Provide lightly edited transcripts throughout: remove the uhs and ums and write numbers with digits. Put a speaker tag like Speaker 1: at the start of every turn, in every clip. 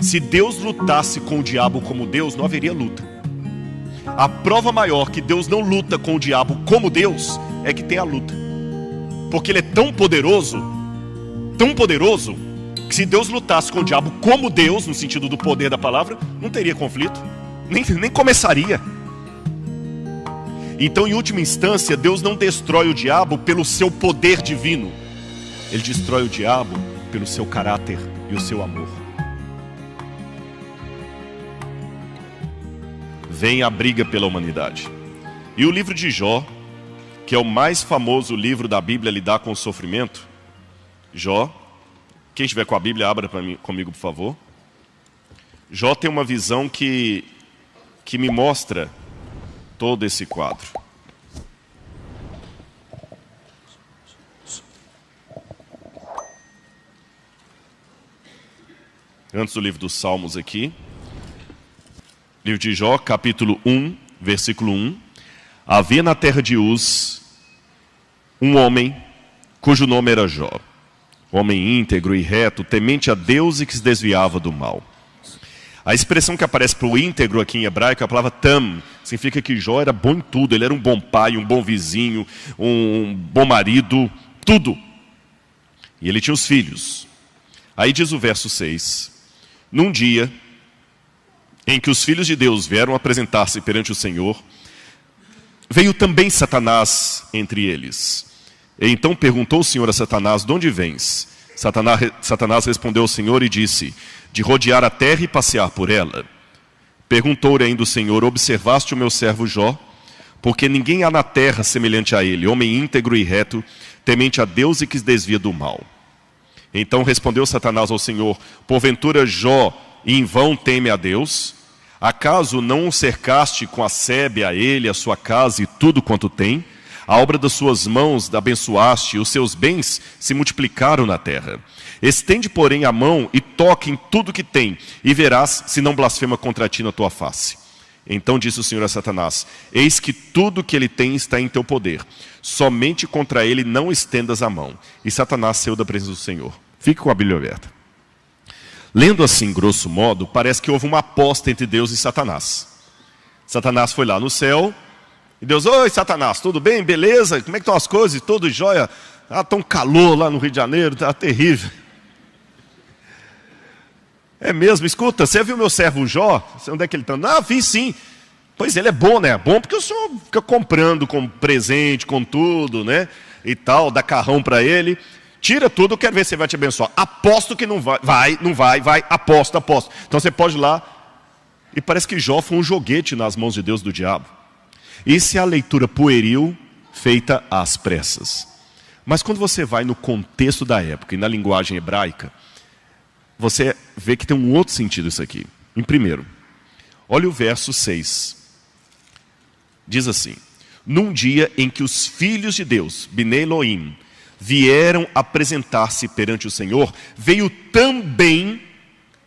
Speaker 1: Se Deus lutasse com o diabo como Deus, não haveria luta. A prova maior que Deus não luta com o diabo como Deus é que tem a luta. Porque ele é tão poderoso, que se Deus lutasse com o diabo como Deus, no sentido do poder da palavra, não teria conflito, nem começaria. Então, em última instância, Deus não destrói o diabo pelo seu poder divino. Ele destrói o diabo pelo seu caráter e o seu amor. Vem a briga pela humanidade. E o livro de Jó, que é o mais famoso livro da Bíblia a lidar com o sofrimento. Jó, quem estiver com a Bíblia, abra comigo, por favor. Jó tem uma visão que me mostra todo esse quadro. Antes do livro dos Salmos aqui. Livro de Jó, capítulo 1, versículo 1. Havia na terra de Uz um homem cujo nome era Jó. Homem íntegro e reto, temente a Deus e que se desviava do mal. A expressão que aparece para o íntegro aqui em hebraico é a palavra tam. Significa que Jó era bom em tudo. Ele era um bom pai, um bom vizinho, um bom marido, tudo. E ele tinha os filhos. Aí diz o verso 6. Num dia em que os filhos de Deus vieram apresentar-se perante o Senhor, veio também Satanás entre eles. E então perguntou o Senhor a Satanás: de onde vens? Satanás respondeu ao Senhor e disse: de rodear a terra e passear por ela. Perguntou-lhe ainda o Senhor: observaste o meu servo Jó? Porque ninguém há na terra semelhante a ele, homem íntegro e reto, temente a Deus e que se desvia do mal. Então respondeu Satanás ao Senhor: porventura Jó em vão teme a Deus? Acaso não o cercaste com a sebe a ele, a sua casa e tudo quanto tem? A obra das suas mãos abençoaste, e os seus bens se multiplicaram na terra. Estende, porém, a mão e toque em tudo que tem, e verás se não blasfema contra ti na tua face. Então disse o Senhor a Satanás: eis que tudo que ele tem está em teu poder. Somente contra ele não estendas a mão. E Satanás saiu da presença do Senhor. Fique com a Bíblia aberta. Lendo assim, grosso modo, parece que houve uma aposta entre Deus e Satanás. Satanás foi lá no céu, e Deus: oi Satanás, tudo bem? Beleza? Como é que estão as coisas? Tudo jóia? Ah, tá um calor lá no Rio de Janeiro, tá terrível. É mesmo? Escuta, você viu meu servo Jó? Onde é que ele está? Ah, vi sim. Pois ele é bom, né? É bom porque o senhor fica comprando com presente, com tudo, né? E tal, dá carrão para ele. Tira tudo, eu quero ver se ele vai te abençoar. Aposto que não vai. Não vai, aposto. Então você pode ir lá. E parece que Jó foi um joguete nas mãos de Deus do diabo. Isso é a leitura pueril feita às pressas. Mas quando você vai no contexto da época e na linguagem hebraica, você vê que tem um outro sentido isso aqui. Em primeiro, olha o verso 6. Diz assim: num dia em que os filhos de Deus, Bnei Elohim, vieram apresentar-se perante o Senhor, veio também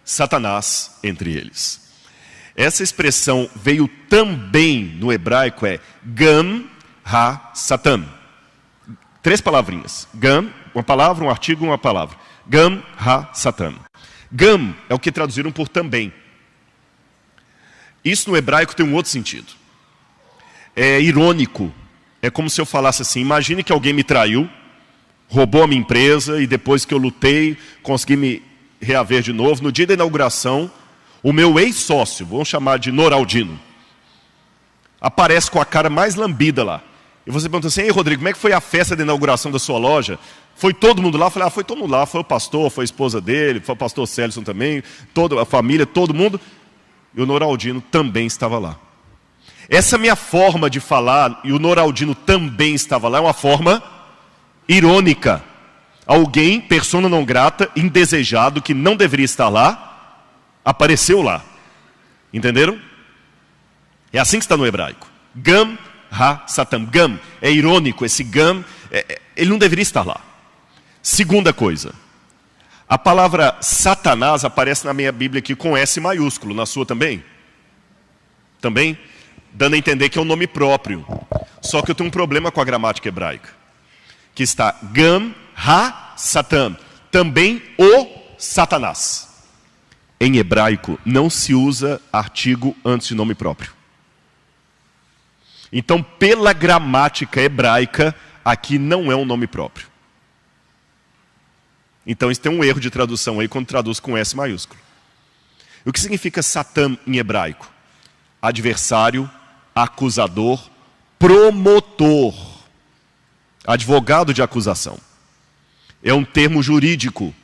Speaker 1: Satanás entre eles. Essa expressão veio também no hebraico é Gam Ha-Satan. 3 palavrinhas. Gam, uma palavra, um artigo, uma palavra. Gam Ha-Satan. Gam é o que traduziram por também. Isso no hebraico tem um outro sentido. É irônico. É como se eu falasse assim: imagine que alguém me traiu, roubou a minha empresa, e depois que eu lutei, consegui me reaver de novo. No dia da inauguração, o meu ex-sócio, vamos chamar de Noraldino, aparece com a cara mais lambida lá. E você pergunta assim: ei Rodrigo, como é que foi a festa de inauguração da sua loja? Foi todo mundo lá? Eu falei: foi todo mundo lá, foi o pastor, foi a esposa dele, foi o pastor Célison também, toda a família, todo mundo. E o Noraldino também estava lá. Essa minha forma de falar, e o Noraldino também estava lá, é uma forma irônica. Alguém, persona não grata, indesejado, que não deveria estar lá, apareceu lá. Entenderam? É assim que está no hebraico. Gam ha-Satan. Gam é irônico. Esse gam, ele não deveria estar lá. Segunda coisa, a palavra Satanás aparece na minha Bíblia aqui com S maiúsculo. Na sua também? Também? Dando a entender que é um nome próprio. Só que eu tenho um problema com a gramática hebraica. Que está Gam ha-Satan. Também o Satanás. em hebraico, não se usa artigo antes de nome próprio. Então, pela gramática hebraica, aqui não é um nome próprio. Então, isso tem um erro de tradução aí quando traduz com S maiúsculo. O que significa Satã em hebraico? Adversário, acusador, promotor, advogado de acusação. É um termo jurídico.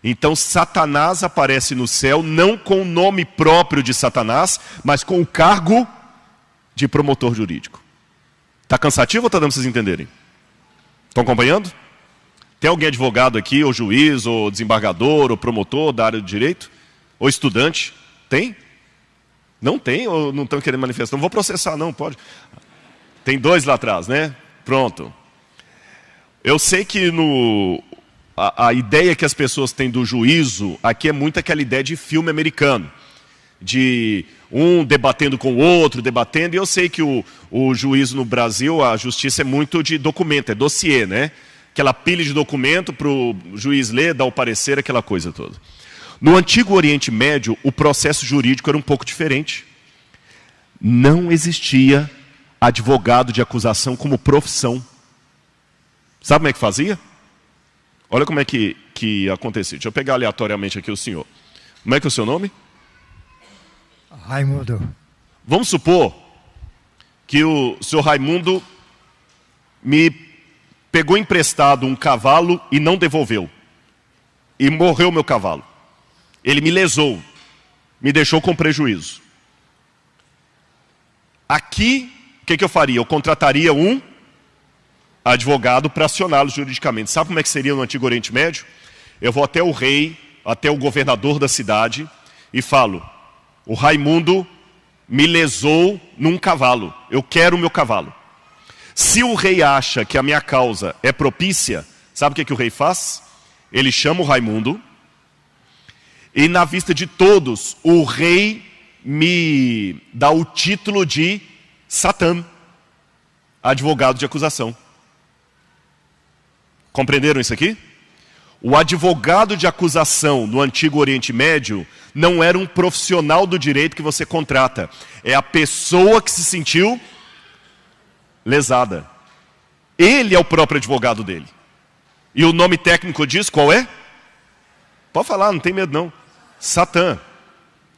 Speaker 1: Então, Satanás aparece no céu não com o nome próprio de Satanás, mas com o cargo de promotor jurídico. Está cansativo ou está dando para vocês entenderem? Estão acompanhando? Tem alguém advogado aqui, ou juiz, ou desembargador, ou promotor da área do direito? Ou estudante? Tem? Não tem ou não estão querendo manifestar? Não vou processar não, pode. Tem 2 lá atrás, né? Pronto. Eu sei que a ideia que as pessoas têm do juízo, aqui é muito aquela ideia de filme americano. De um debatendo com o outro, debatendo, e eu sei que o juízo no Brasil, a justiça é muito de documento, é dossiê, né? Aquela pilha de documento para o juiz ler, dar o parecer, aquela coisa toda. No Antigo Oriente Médio, o processo jurídico era um pouco diferente. Não existia advogado de acusação como profissão. Sabe como é que fazia? Olha como é que acontecia. Deixa eu pegar aleatoriamente aqui o senhor. Como é que é o seu nome?
Speaker 2: Raimundo.
Speaker 1: Vamos supor que o senhor Raimundo me pegou emprestado um cavalo e não devolveu. E morreu o meu cavalo. Ele me lesou, me deixou com prejuízo. Aqui, o que eu faria? Eu contrataria um advogado para acioná-lo juridicamente. Sabe como é que seria no Antigo Oriente Médio? Eu vou até o rei, até o governador da cidade e falo: o Raimundo me lesou num cavalo, eu quero o meu cavalo. Se o rei acha que a minha causa é propícia, sabe o que o rei faz? Ele chama o Raimundo e, na vista de todos, o rei me dá o título de Satã, advogado de acusação. Compreenderam isso aqui? O advogado de acusação no Antigo Oriente Médio não era um profissional do direito que você contrata. É a pessoa que se sentiu lesada. Ele é o próprio advogado dele. E o nome técnico disso qual é? Pode falar, não tem medo não. Satã.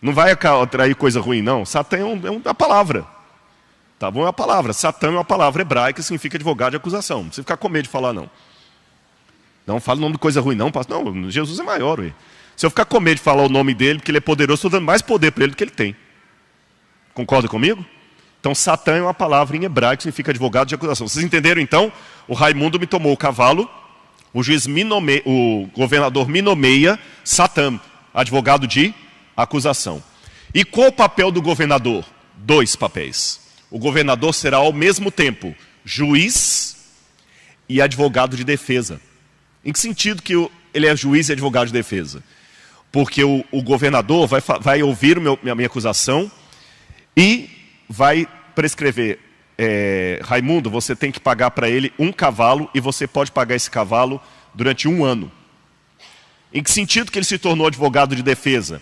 Speaker 1: Não vai atrair coisa ruim não. Satã é uma palavra. Tá bom? É uma palavra. Satã é uma palavra hebraica que significa advogado de acusação. Não precisa ficar com medo de falar não. Não fala o nome de coisa ruim não. Não, Jesus é maior. Ué. Se eu ficar com medo de falar o nome dele, porque ele é poderoso, estou dando mais poder para ele do que ele tem. Concorda comigo? Então, Satã é uma palavra em hebraico que significa advogado de acusação. Vocês entenderam, então? O Raimundo me tomou o cavalo, o governador me nomeia Satã, advogado de acusação. E qual o papel do governador? 2 papéis. O governador será ao mesmo tempo juiz e advogado de defesa. Em que sentido que ele é juiz e advogado de defesa? Porque o governador vai ouvir a minha acusação e vai prescrever: Raimundo, você tem que pagar para ele um cavalo e você pode pagar esse cavalo durante 1 ano. Em que sentido que ele se tornou advogado de defesa?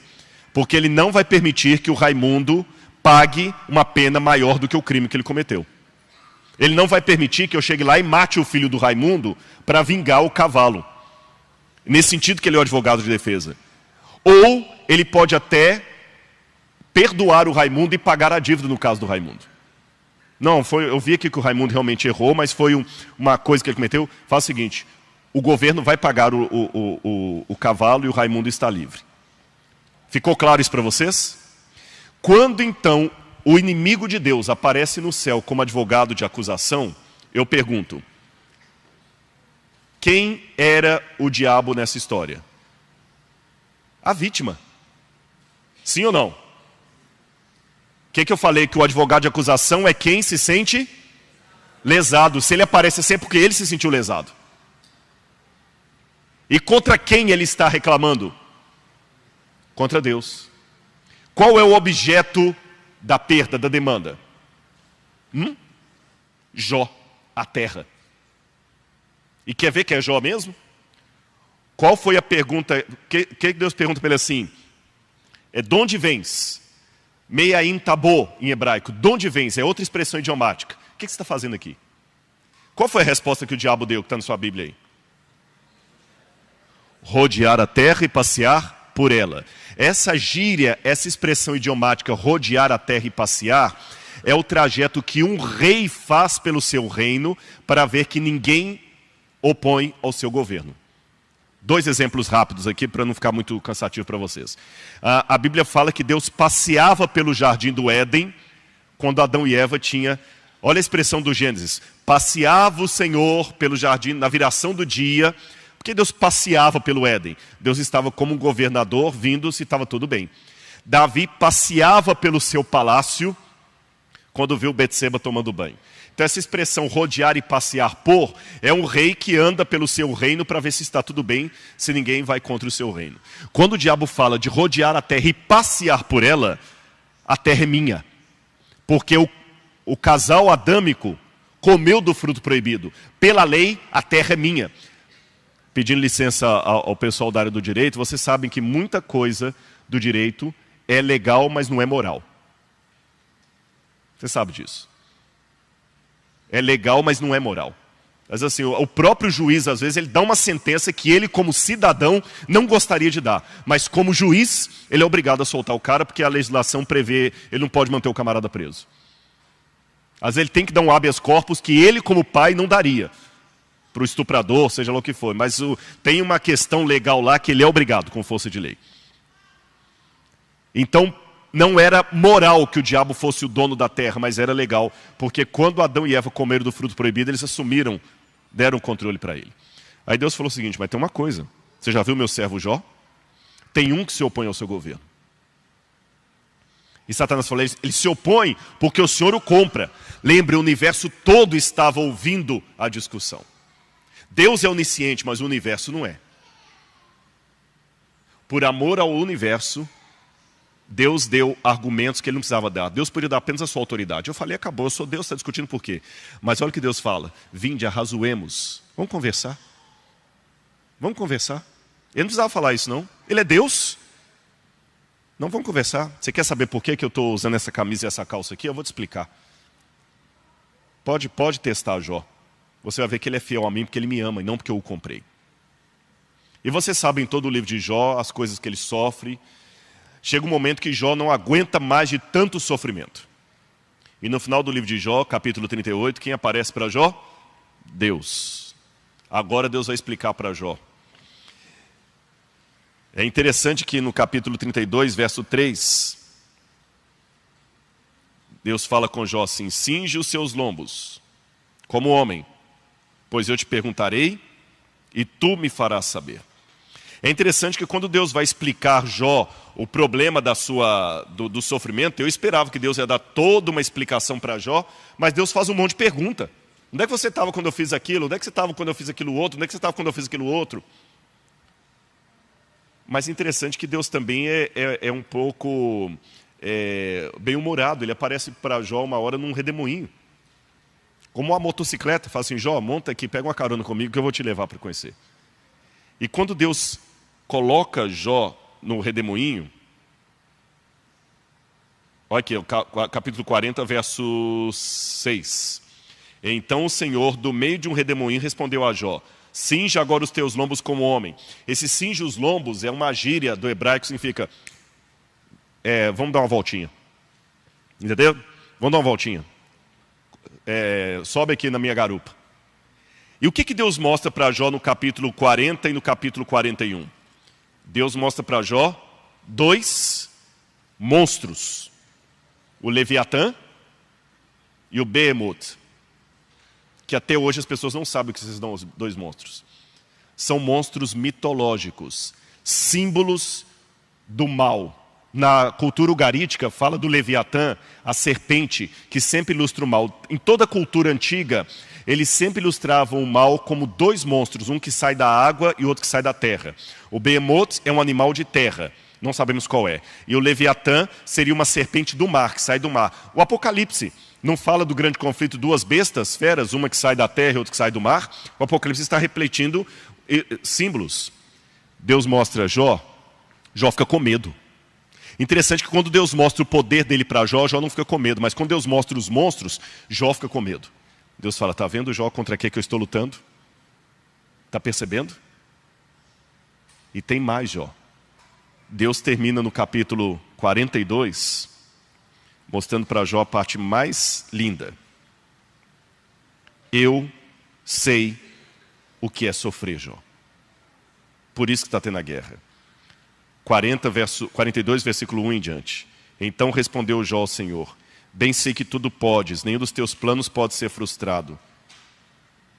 Speaker 1: Porque ele não vai permitir que o Raimundo pague uma pena maior do que o crime que ele cometeu. Ele não vai permitir que eu chegue lá e mate o filho do Raimundo para vingar o cavalo. Nesse sentido que ele é o advogado de defesa. Ou ele pode até perdoar o Raimundo e pagar a dívida no caso do Raimundo. Não, eu vi aqui que o Raimundo realmente errou, mas foi uma coisa que ele cometeu. Faz o seguinte: o governo vai pagar o cavalo e o Raimundo está livre. Ficou claro isso para vocês? Quando então o inimigo de Deus aparece no céu como advogado de acusação, eu pergunto: quem era o diabo nessa história? A vítima. Sim ou não? O que eu falei? Que o advogado de acusação é quem se sente lesado. Se ele aparece é sempre porque ele se sentiu lesado. E contra quem ele está reclamando? Contra Deus. Qual é o objeto da perda, da demanda? Jó, a terra. E quer ver que é Jó mesmo? Qual foi a pergunta? Que Deus pergunta para ele assim? De onde vens? Me'aim tabô, em hebraico. De onde vens? É outra expressão idiomática. O que você está fazendo aqui? Qual foi a resposta que o diabo deu, que está na sua Bíblia aí? Rodear a terra e passear por ela. Essa gíria, essa expressão idiomática, rodear a terra e passear, é o trajeto que um rei faz pelo seu reino para ver que ninguém opõe ao seu governo. 2 exemplos rápidos aqui, para não ficar muito cansativo para vocês. A Bíblia fala que Deus passeava pelo jardim do Éden, quando Adão e Eva tinham... Olha a expressão do Gênesis. Passeava o Senhor pelo jardim na viração do dia. Por que Deus passeava pelo Éden? Deus estava como um governador vindo se estava tudo bem. Davi passeava pelo seu palácio quando viu Betseba tomando banho. Então essa expressão rodear e passear por é um rei que anda pelo seu reino para ver se está tudo bem, se ninguém vai contra o seu reino. Quando o diabo fala de rodear a terra e passear por ela, a terra é minha. Porque o casal adâmico comeu do fruto proibido. Pela lei, a terra é minha. Pedindo licença ao pessoal da área do direito, vocês sabem que muita coisa do direito é legal, mas não é moral. Você sabe disso. É legal, mas não é moral. Mas assim, o próprio juiz, às vezes, ele dá uma sentença que ele, como cidadão, não gostaria de dar. Mas como juiz, ele é obrigado a soltar o cara, porque a legislação prevê, ele não pode manter o camarada preso. Às vezes ele tem que dar um habeas corpus que ele, como pai, não daria. Para o estuprador, seja lá o que for. Mas tem uma questão legal lá que ele é obrigado, com força de lei. Então, não era moral que o diabo fosse o dono da terra, mas era legal, porque quando Adão e Eva comeram do fruto proibido, eles assumiram, deram o controle para ele. Aí Deus falou o seguinte, mas tem uma coisa, você já viu meu servo Jó? Tem um que se opõe ao seu governo. E Satanás falou, ele se opõe porque o Senhor o compra. Lembre, o universo todo estava ouvindo a discussão. Deus é onisciente, mas o universo não é. Por amor ao universo, Deus deu argumentos que ele não precisava dar. Deus podia dar apenas a sua autoridade. Eu falei, acabou, eu sou Deus, está discutindo por quê? Mas olha o que Deus fala. Vinde, arrazoemos. Vamos conversar? Vamos conversar? Ele não precisava falar isso, não. Ele é Deus. Não, vamos conversar. Você quer saber por que eu estou usando essa camisa e essa calça aqui? Eu vou te explicar. Pode testar, Jó. Você vai ver que ele é fiel a mim porque ele me ama e não porque eu o comprei. E você sabe em todo o livro de Jó as coisas que ele sofre. Chega um momento que Jó não aguenta mais de tanto sofrimento. E no final do livro de Jó, capítulo 38, quem aparece para Jó? Deus. Agora Deus vai explicar para Jó. É interessante que no capítulo 32, verso 3, Deus fala com Jó assim, cinge os seus lombos, como homem, pois eu te perguntarei e tu me farás saber. É interessante que quando Deus vai explicar Jó o problema do sofrimento, eu esperava que Deus ia dar toda uma explicação para Jó, mas Deus faz um monte de pergunta. Onde é que você estava quando eu fiz aquilo? Onde é que você estava quando eu fiz aquilo outro? Onde é que você estava quando eu fiz aquilo outro? Mas é interessante que Deus também é um pouco bem-humorado. Ele aparece para Jó uma hora num redemoinho. Como uma motocicleta, fala assim, Jó, monta aqui, pega uma carona comigo que eu vou te levar para conhecer. E quando Deus coloca Jó no redemoinho, olha aqui, capítulo 40, verso 6. Então o Senhor, do meio de um redemoinho, respondeu a Jó, cinge agora os teus lombos como homem. Esse cinge os lombos é uma gíria do hebraico que significa, vamos dar uma voltinha. Entendeu? Vamos dar uma voltinha. Sobe aqui na minha garupa. E o que Deus mostra para Jó no capítulo 40 e no capítulo 41? Deus mostra para Jó 2 monstros. O Leviatã e o Behemoth. Que até hoje as pessoas não sabem o que são esses 2 monstros. São monstros mitológicos, símbolos do mal. Na cultura ugarítica fala do Leviatã, a serpente, que sempre ilustra o mal. Em toda a cultura antiga, eles sempre ilustravam o mal como 2 monstros, um que sai da água e outro que sai da terra. O Behemoth é um animal de terra, não sabemos qual é. E o Leviatã seria uma serpente do mar, que sai do mar. O Apocalipse não fala do grande conflito, 2 bestas, feras, uma que sai da terra e outra que sai do mar. O Apocalipse está refletindo símbolos. Deus mostra Jó, Jó fica com medo. Interessante que quando Deus mostra o poder dele para Jó, Jó não fica com medo. Mas quando Deus mostra os monstros, Jó fica com medo. Deus fala, está vendo, Jó, contra que eu estou lutando? Está percebendo? E tem mais, Jó. Deus termina no capítulo 42, mostrando para Jó a parte mais linda. Eu sei o que é sofrer, Jó. Por isso que está tendo a guerra. 42, versículo 1 em diante. Então respondeu Jó ao Senhor, bem sei que tudo podes, nenhum dos teus planos pode ser frustrado.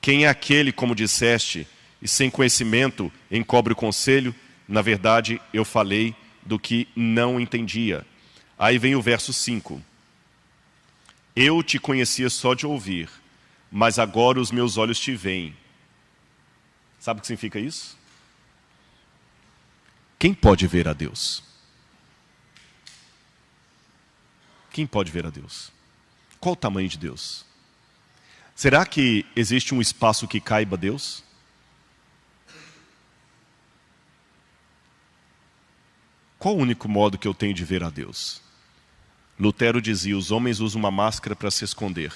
Speaker 1: Quem é aquele, como disseste, e sem conhecimento encobre o conselho? Na verdade, eu falei do que não entendia. Aí vem o verso 5. Eu te conhecia só de ouvir, mas agora os meus olhos te veem. Sabe o que significa isso? Quem pode ver a Deus? Quem pode ver a Deus? Qual o tamanho de Deus? Será que existe um espaço que caiba a Deus? Qual o único modo que eu tenho de ver a Deus? Lutero dizia, os homens usam uma máscara para se esconder.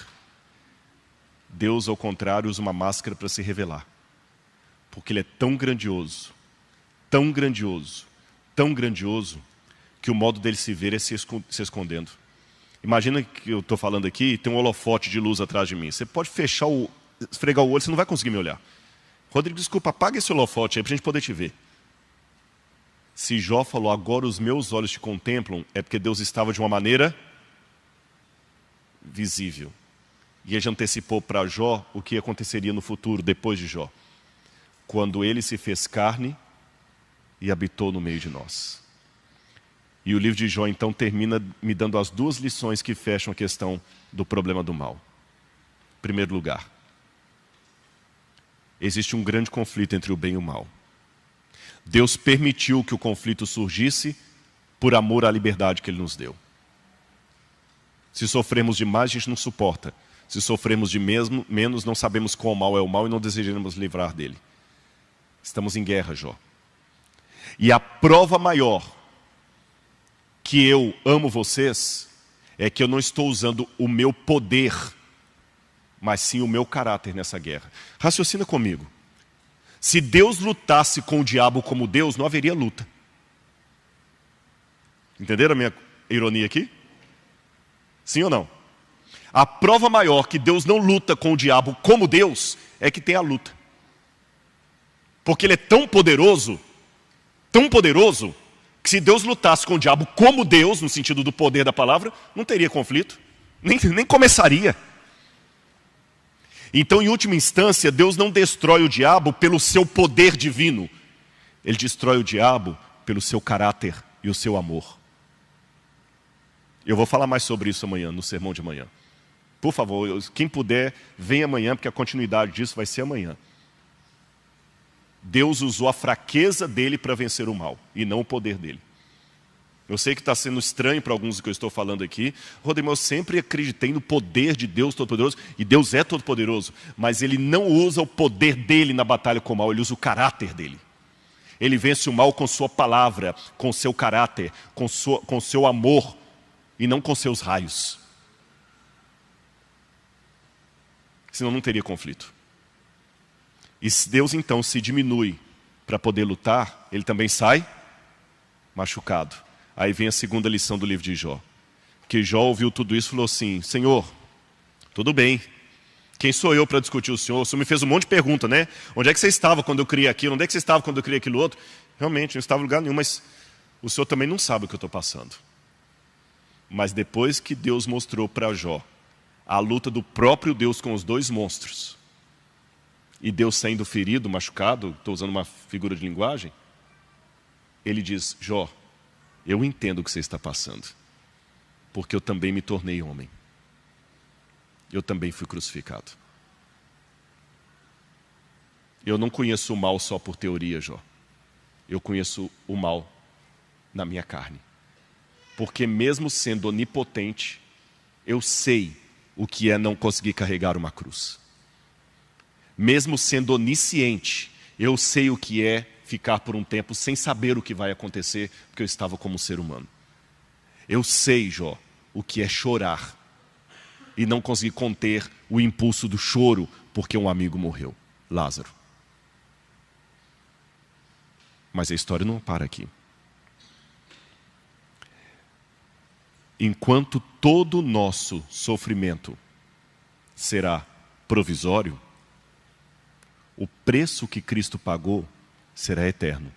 Speaker 1: Deus, ao contrário, usa uma máscara para se revelar. Porque Ele é tão grandioso, tão grandioso, tão grandioso, que o modo dele se ver é se escondendo. Imagina que eu estou falando aqui e tem um holofote de luz atrás de mim. Você pode esfregar o olho, você não vai conseguir me olhar. Rodrigo, desculpa, apaga esse holofote aí para a gente poder te ver. Se Jó falou, agora os meus olhos te contemplam, é porque Deus estava de uma maneira visível. E ele antecipou para Jó o que aconteceria no futuro, depois de Jó. Quando ele se fez carne e habitou no meio de nós. E o livro de Jó, então, termina me dando as duas lições que fecham a questão do problema do mal. Em primeiro lugar, existe um grande conflito entre o bem e o mal. Deus permitiu que o conflito surgisse por amor à liberdade que Ele nos deu. Se sofremos demais, a gente não suporta. Se sofremos de menos, não sabemos qual mal é o mal e não desejamos livrar dele. Estamos em guerra, Jó. E a prova maior que eu amo vocês é que eu não estou usando o meu poder, mas sim o meu caráter nessa guerra. Raciocina comigo. Se Deus lutasse com o diabo como Deus, não haveria luta. Entenderam a minha ironia aqui? Sim ou não? A prova maior que Deus não luta com o diabo como Deus é que tem a luta. Porque Ele é tão poderoso, que se Deus lutasse com o diabo como Deus, no sentido do poder da palavra, não teria conflito, nem começaria. Então, em última instância, Deus não destrói o diabo pelo seu poder divino. Ele destrói o diabo pelo seu caráter e o seu amor. Eu vou falar mais sobre isso amanhã, no sermão de amanhã. Por favor, quem puder, venha amanhã, porque a continuidade disso vai ser amanhã. Deus usou a fraqueza dele para vencer o mal, e não o poder dele. Eu sei que está sendo estranho para alguns do que eu estou falando aqui. Rodrigo, eu sempre acreditei no poder de Deus Todo-Poderoso, e Deus é Todo-Poderoso, mas Ele não usa o poder dele na batalha com o mal, Ele usa o caráter dele. Ele vence o mal com sua palavra, com seu caráter, com seu amor, e não com seus raios. Senão não teria conflito. E se Deus então se diminui para poder lutar, Ele também sai machucado. Aí vem a segunda lição do livro de Jó. Que Jó ouviu tudo isso e falou assim, Senhor, tudo bem, quem sou eu para discutir o Senhor? O Senhor me fez um monte de pergunta, né? Onde é que você estava quando eu criei aquilo? Onde é que você estava quando eu criei aquilo outro? Realmente, não estava em lugar nenhum, mas o Senhor também não sabe o que eu estou passando. Mas depois que Deus mostrou para Jó a luta do próprio Deus com os dois monstros, e Deus sendo ferido, machucado, estou usando uma figura de linguagem, Ele diz, Jó, eu entendo o que você está passando, porque eu também me tornei homem. Eu também fui crucificado. Eu não conheço o mal só por teoria, Jó. Eu conheço o mal na minha carne. Porque mesmo sendo onipotente, eu sei o que é não conseguir carregar uma cruz. Mesmo sendo onisciente, eu sei o que é ficar por um tempo sem saber o que vai acontecer, porque eu estava como ser humano. Eu sei, Jó, o que é chorar e não conseguir conter o impulso do choro porque um amigo morreu, Lázaro. Mas a história não para aqui. Enquanto todo o nosso sofrimento será provisório, o preço que Cristo pagou será eterno.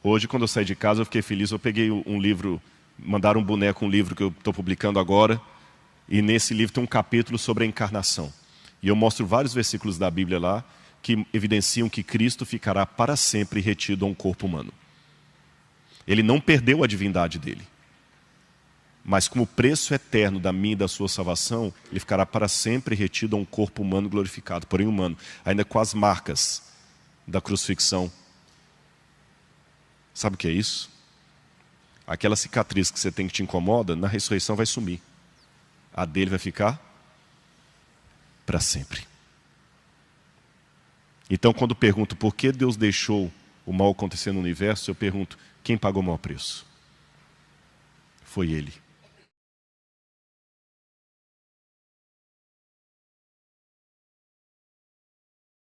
Speaker 1: Hoje, quando eu saí de casa, eu fiquei feliz. Eu peguei um livro, mandaram um boneco, um livro que eu estou publicando agora, e nesse livro tem um capítulo sobre a encarnação. E eu mostro vários versículos da Bíblia lá que evidenciam que Cristo ficará para sempre retido a um corpo humano. Ele não perdeu a divindade dele. Mas como preço eterno da minha e da sua salvação, ele ficará para sempre retido a um corpo humano glorificado, porém humano, ainda com as marcas da crucifixão. Sabe o que é isso? Aquela cicatriz que você tem que te incomoda, na ressurreição vai sumir. A dele vai ficar para sempre. Então, quando pergunto por que Deus deixou o mal acontecer no universo, eu pergunto, quem pagou o maior preço? Foi Ele.